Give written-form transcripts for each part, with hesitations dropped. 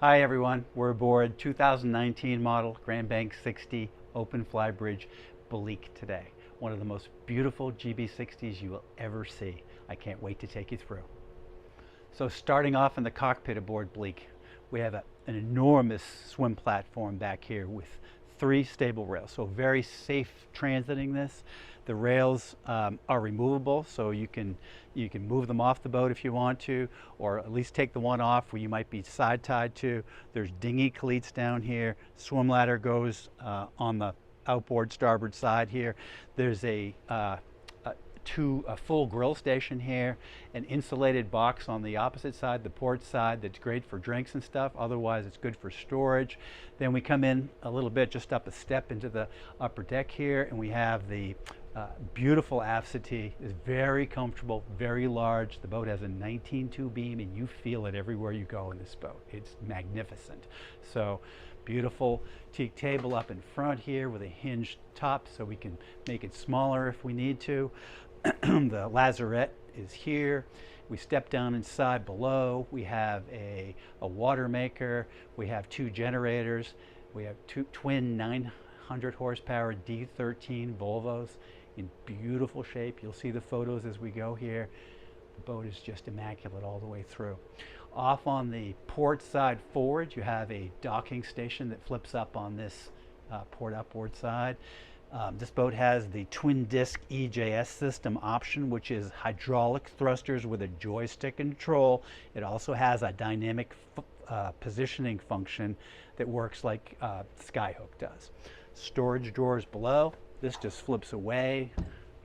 Hi everyone, we're aboard 2019 model Grand Bank 60 open flybridge Bleak today. One of the most beautiful GB60s you will ever see. I can't wait to take you through. So starting off in the cockpit aboard Bleak, we have an enormous swim platform back here with 3 stable rails, so very safe transiting this. The rails are removable, so you can move them off the boat if you want to, or at least take the one off where you might be side tied to. There's dinghy cleats down here. Swim ladder goes on the outboard starboard side here. There's a full grill station here, an insulated box on the opposite side, the port side, that's great for drinks and stuff. Otherwise, it's good for storage. Then we come in a little bit, just up a step into the upper deck here, and we have the beautiful aft settee. It's very comfortable, very large. The boat has a 19.2 beam, and you feel it everywhere you go in this boat. It's magnificent. So beautiful teak table up in front here with a hinged top, so we can make it smaller if we need to. The lazarette is here. We step down inside below. We have a water maker. We have 2 generators. We have 2 twin 900 horsepower D13 Volvos in beautiful shape. You'll see the photos as we go here. The boat is just immaculate all the way through. Off on the port side forward, you have a docking station that flips up on this port outboard side. This boat has the Twin Disc EJS System option, which is hydraulic thrusters with a joystick control. It also has a dynamic positioning function that works like Skyhook does. Storage drawers below. This just flips away.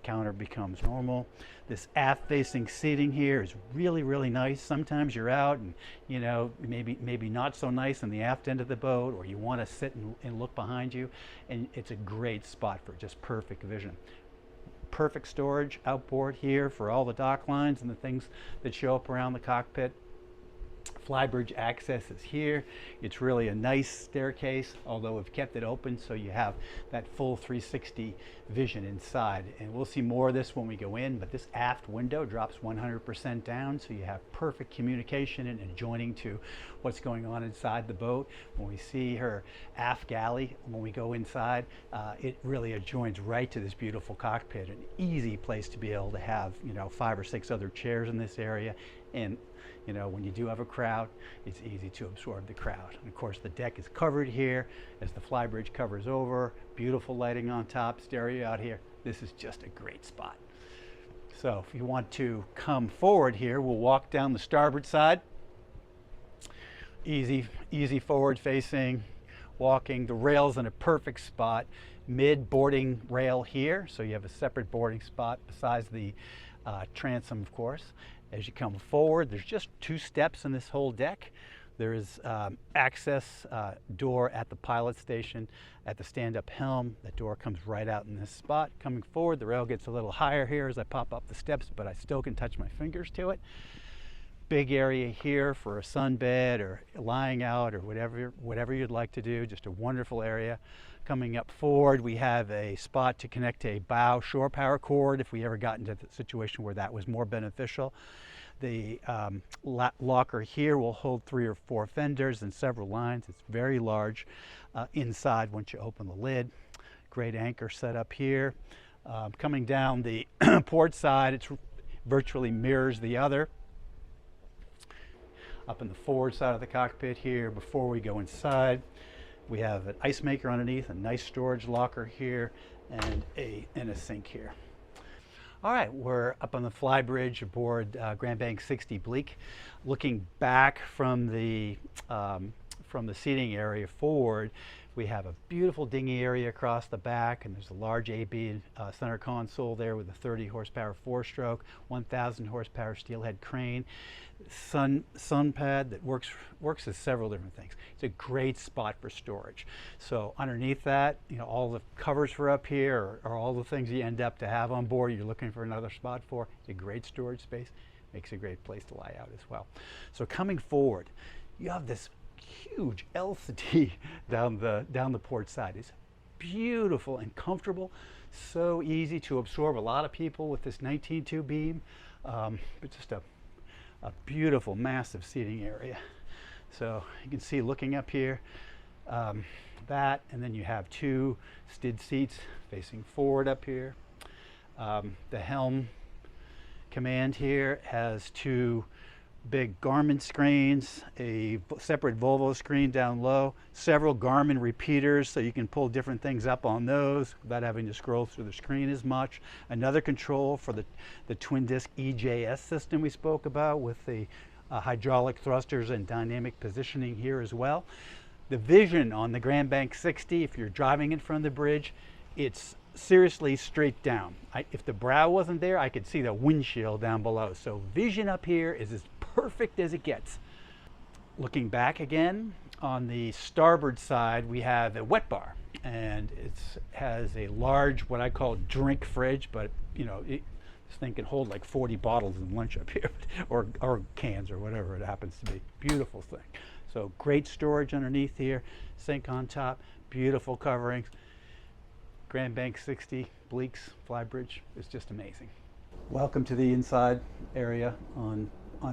Counter becomes normal. This aft-facing seating here is really nice. Sometimes you're out and maybe not so nice in the aft end of the boat, or you want to sit and look behind you, and it's a great spot for just perfect vision. Perfect storage outboard here for all the dock lines and the things that show up around the cockpit. Flybridge access is here. It's really a nice staircase, although we've kept it open so you have that full 360 vision inside. And we'll see more of this when we go in, but this aft window drops 100% down, so you have perfect communication and adjoining to what's going on inside the boat. When we see her aft galley, when we go inside, it really adjoins right to this beautiful cockpit. An easy place to be able to have 5 or 6 other chairs in this area. And when you do have a crowd, it's easy to absorb the crowd. And of course, the deck is covered here as the flybridge covers over. Beautiful lighting on top, stereo out here. This is just a great spot. So if you want to come forward here, we'll walk down the starboard side. Easy forward facing walking. The rail's in a perfect spot. Mid boarding rail here, so you have a separate boarding spot besides the transom, of course. As you come forward, there's just 2 steps in this whole deck. There is access door at the pilot station at the stand-up helm. That door comes right out in this spot. Coming forward, the rail gets a little higher here as I pop up the steps, but I still can touch my fingers to it. Big area here for a sunbed or lying out or whatever you'd like to do. Just a wonderful area. Coming up forward, we have a spot to connect a bow shore power cord if we ever got into the situation where that was more beneficial. The locker here will hold 3 or 4 fenders and several lines. It's very large inside once you open the lid. Great anchor set up here. Coming down the port side, it virtually mirrors the other. Up in the forward side of the cockpit here, before we go inside, we have an ice maker underneath, a nice storage locker here, and a sink here. All right, we're up on the flybridge aboard Grand Bank 60 Bleak. Looking back from the seating area forward, we have a beautiful dinghy area across the back, and there's a large AB center console there with a 30 horsepower 4-stroke, 1,000 horsepower steelhead crane, sun pad that works as several different things. It's a great spot for storage. So underneath that, all the covers for up here are all the things you end up to have on board. You're looking for another spot for. It's a great storage space. Makes a great place to lie out as well. So coming forward, you have this huge LCD down the port side. It's beautiful and comfortable, so easy to absorb a lot of people with this 19.2 beam, but just a beautiful massive seating area. So you can see looking up here, that, and then you have two STID seats facing forward up here. The helm command here has two big Garmin screens, a separate Volvo screen down low, several Garmin repeaters so you can pull different things up on those without having to scroll through the screen as much. Another control for the Twin Disc EJS system we spoke about with the hydraulic thrusters and dynamic positioning here as well. The vision on the Grand Bank 60, if you're driving in front of the bridge, it's seriously straight down. If the brow wasn't there, I could see the windshield down below. So vision up here is as perfect as it gets. Looking back again, on the starboard side, we have a wet bar, and it has a large, what I call drink fridge, but you know, this thing can hold like 40 bottles of lunch up here, or cans, or whatever it happens to be. Beautiful thing. So great storage underneath here, sink on top, beautiful coverings. Grand Bank 60, Bleak's Flybridge is just amazing. Welcome to the inside area on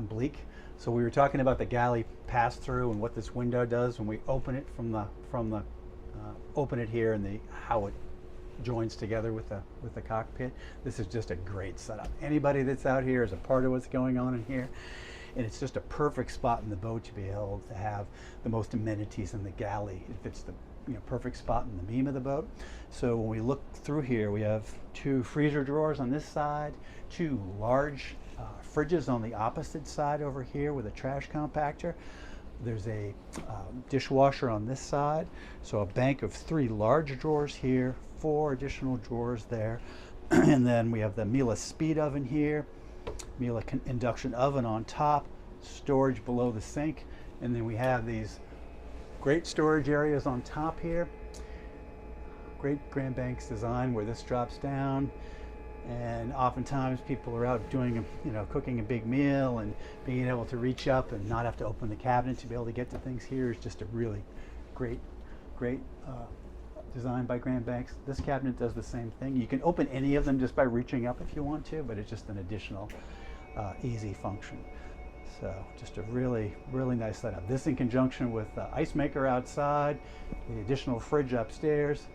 Bleak. So we were talking about the galley pass-through and what this window does when we open it open it here, and how it joins together with the cockpit. This is just a great setup. Anybody that's out here is a part of what's going on in here, and it's just a perfect spot in the boat to be able to have the most amenities in the galley. It fits the perfect spot in the beam of the boat. So when we look through here, we have two freezer drawers on this side, two large fridges on the opposite side over here with a trash compactor. There's a dishwasher on this side. So a bank of three large drawers here, four additional drawers there. And then we have the Miele speed oven here, Miele induction oven on top, storage below the sink, and then we have these great storage areas on top here. Great Grand Banks design where this drops down, and oftentimes people are out doing, cooking a big meal, and being able to reach up and not have to open the cabinet to be able to get to things here is just a really great design by Grand Banks. This cabinet does the same thing. You can open any of them just by reaching up if you want to, but it's just an additional easy function. So just a really, really nice setup. This in conjunction with the ice maker outside, the additional fridge upstairs,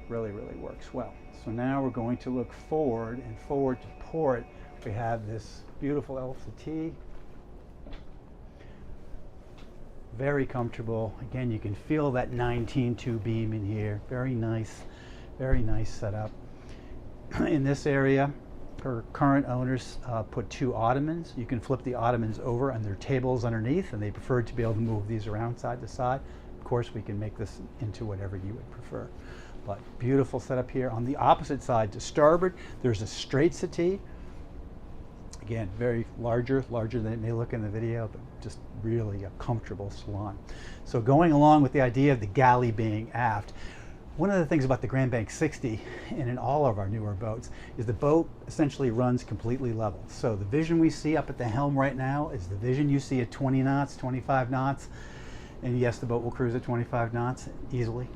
really, really works well. So now we're going to look forward, and forward to port, we have this beautiful LCT. Very comfortable. Again, you can feel that 19.2 beam in here. Very nice setup. In this area, her current owners put two ottomans. You can flip the ottomans over, and there are tables underneath, and they preferred to be able to move these around side to side. Of course, we can make this into whatever you would prefer. But beautiful setup here. On the opposite side to starboard, there's a straight settee. Again, very larger than it may look in the video, but just really a comfortable salon. So going along with the idea of the galley being aft, one of the things about the Grand Bank 60 and in all of our newer boats is the boat essentially runs completely level. So the vision we see up at the helm right now is the vision you see at 20 knots, 25 knots. And yes, the boat will cruise at 25 knots easily.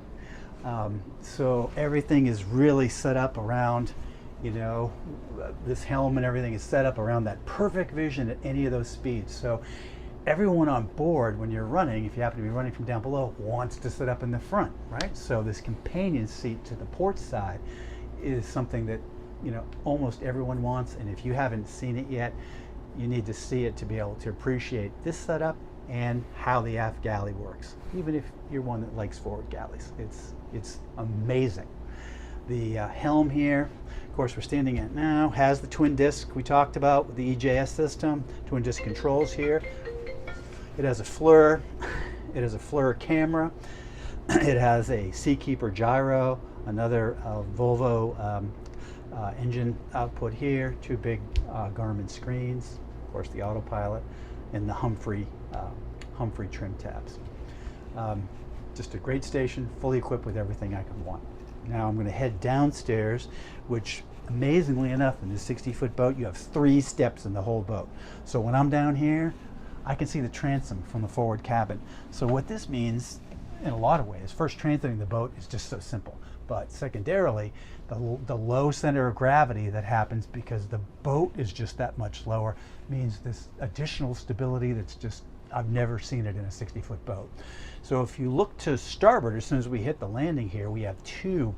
So everything is really set up around, this helm and everything is set up around that perfect vision at any of those speeds. So everyone on board, when you're running, if you happen to be running from down below, wants to sit up in the front, right? So this companion seat to the port side is something that, almost everyone wants. And if you haven't seen it yet, you need to see it to be able to appreciate this setup and how the aft galley works. Even if you're one that likes forward galleys, it's amazing. The helm here, of course, we're standing at now, has the twin disc we talked about with the EJS system, twin disc controls here. It has a FLIR. It has a FLIR camera. It has a Seakeeper gyro, another Volvo engine output here, two big Garmin screens, of course the autopilot, and the Humphrey trim tabs. Just a great station, fully equipped with everything I could want. Now I'm going to head downstairs, which amazingly enough, in this 60-foot boat, you have 3 steps in the whole boat. So when I'm down here, I can see the transom from the forward cabin. So what this means, in a lot of ways, first, transiting the boat is just so simple. But secondarily, the low center of gravity that happens because the boat is just that much lower means this additional stability that's just I've never seen it in a 60-foot boat. So if you look to starboard, as soon as we hit the landing here, we have two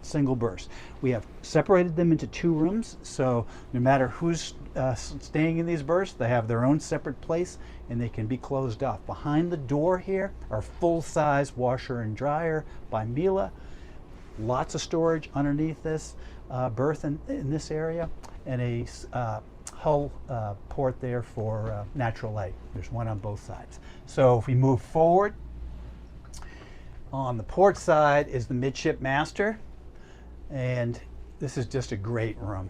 single berths. We have separated them into two rooms, so no matter who's staying in these berths, they have their own separate place and they can be closed off. Behind the door here are full-size washer and dryer by Miele. Lots of storage underneath this berth in this area, and a hull port there for natural light. There's one on both sides. So if we move forward, on the port side is the midship master, and this is just a great room.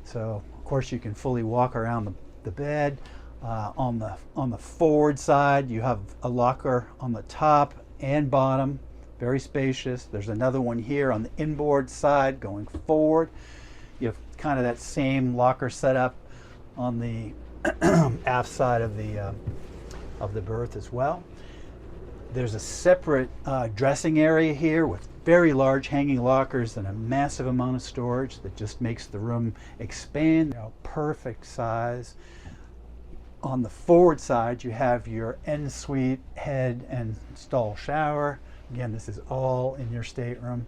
So of course you can fully walk around the bed. On the forward side you have a locker on the top and bottom, very spacious. There's another one here on the inboard side going forward. You have kind of that same locker setup on the aft side of the berth as well. There's a separate dressing area here with very large hanging lockers and a massive amount of storage that just makes the room expand. You know, perfect size. On the forward side, you have your en-suite head and stall shower. Again, this is all in your stateroom,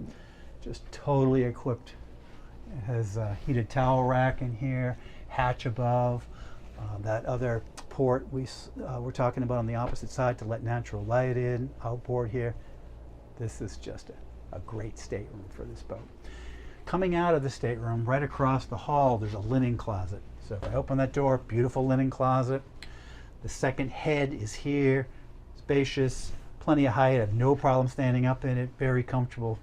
just totally equipped. It has a heated towel rack in here, hatch above. That other port we're talking about on the opposite side to let natural light in, outboard here. This is just a great stateroom for this boat. Coming out of the stateroom, right across the hall, there's a linen closet. So if I open that door, beautiful linen closet. The second head is here, spacious, plenty of height. I have no problem standing up in it. Very comfortable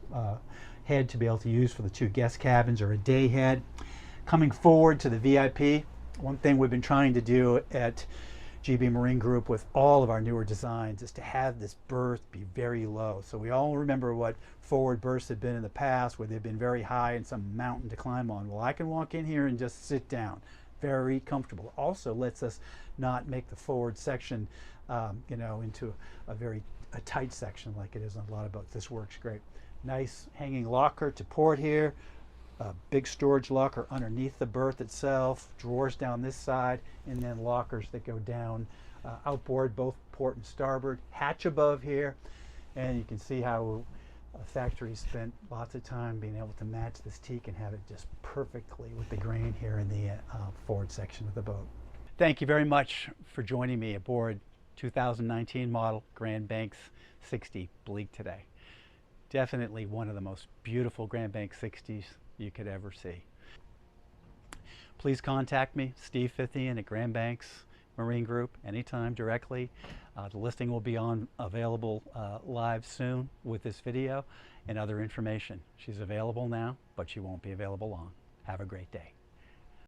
head to be able to use for the two guest cabins or a day head. Coming forward to the VIP, one thing we've been trying to do at GB Marine Group with all of our newer designs is to have this berth be very low. So we all remember what forward berths have been in the past, where they've been very high and some mountain to climb on. Well, I can walk in here and just sit down. Very comfortable. Also lets us not make the forward section you know, into a tight section like it is on a lot of boats. This works great. Nice hanging locker to port here. A big storage locker underneath the berth itself, drawers down this side, and then lockers that go down outboard, both port and starboard. Hatch above here, and you can see how factory spent lots of time being able to match this teak and have it just perfectly with the grain here in the forward section of the boat. Thank you very much for joining me aboard 2019 model Grand Banks 60 Bleak today. Definitely one of the most beautiful Grand Banks 60s you could ever see. Please contact me, Steve Fithian at Grand Banks Marine Group, anytime directly. The listing will be available live soon with this video and other information. She's available now, but she won't be available long. Have a great day.